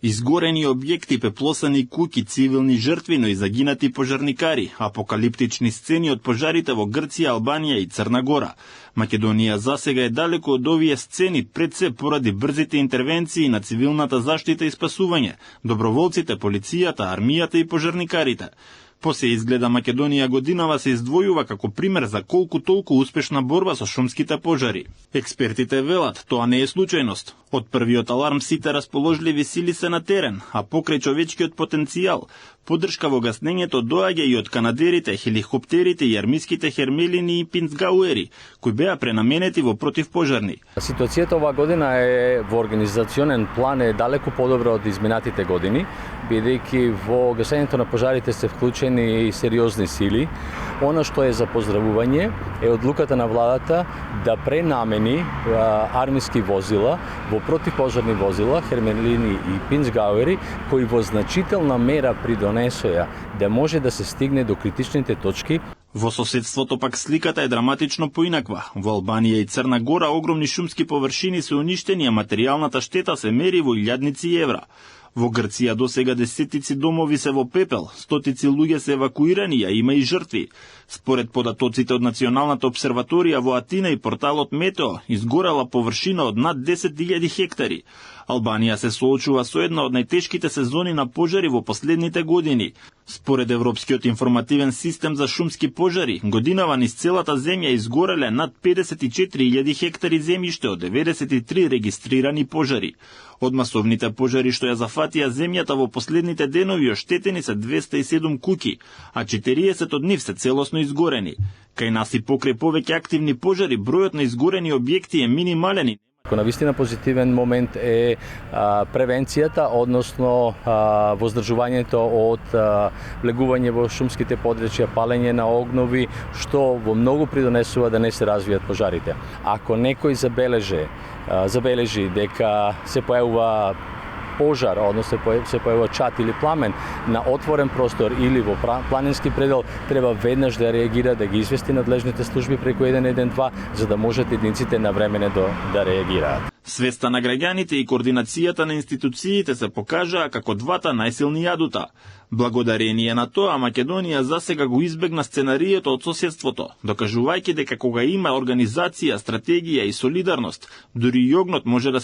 Изгорени објекти, пеплосани куќи, цивилни жртви, но и загинати пожарникари, апокалиптични сцени од пожарите во Грција, Албанија и Црна Гора. Македонија засега е далеко од овие сцени, пред се поради брзите интервенции на цивилната заштита и спасување, доброволците, полицијата, армијата и пожарникарите. Посе изгледа Македонија годинава се издвојува како пример за колку толку успешна борба со шумските пожари. Експертите велат, тоа не е случајност. Од првиот аларм сите расположливи сили се на терен, а покрај човечкиот потенцијал, поддршка во гаснењето доаѓа и од канадерите, хеликоптерите и армиските Хермелини и Пинцгауери, кои беа пренаменети во противпожарни. Ситуацијата оваа година во организационен план е далеку подобра од изминатите години, бидејќи во гасењето на пожарите се вклучени сериозни сили. Она што е за поздравување е одлуката на владата да пренамени армиски возила во противпожарни возила, Хермелини и Пинцгауери, кои во значителна мера придонесоја да може да се стигне до критичните точки. Во соседството пак сликата е драматично поинаква. Во Албанија и Црна Гора огромни шумски површини се уништени, а материјалната штета се мери во илјадници евра. Во Грција досега десетици домови се во пепел, стотици луѓе се евакуирани, а има и жртви. Според податоците од Националната обсерваторија во Атина и порталот Метео, изгорела површина од над 10.000 хектари. Албанија се соочува со една од најтешките сезони на пожари во последните години. Според Европскиот информативен систем за шумски пожари, годинава низ целата земја изгореле над 54.000 хектари земјиште од 93 регистрирани пожари. Од масовните пожари што ја зафатија земјата во последните денови оштетени се 207 куќи, а 40 од нив се целосно изгорени. Кај нас и покрај повеќе активни пожари, бројот на изгорени објекти е минимален. Навистина позитивен момент е превенцијата, односно воздржувањето од влегување во шумските подречја, палење на огнови, што во многу придонесува да не се развијат пожарите. Ако некој забележи дека се појавува пожар, односно се појавува чат или пламен на отворен простор или во планински предел, треба веднаш да реагира, да ги извести надлежните служби преку 112, за да можат единиците навремене да реагираат. Свеста на граѓаните и координацијата на институциите се покажаа како двата најсилни јадута. Благодарение на тоа, Македонија засега го избегна сценарието од соседството, докажувајќи дека кога има организација, стратегија и солидарност, дури и огнот може да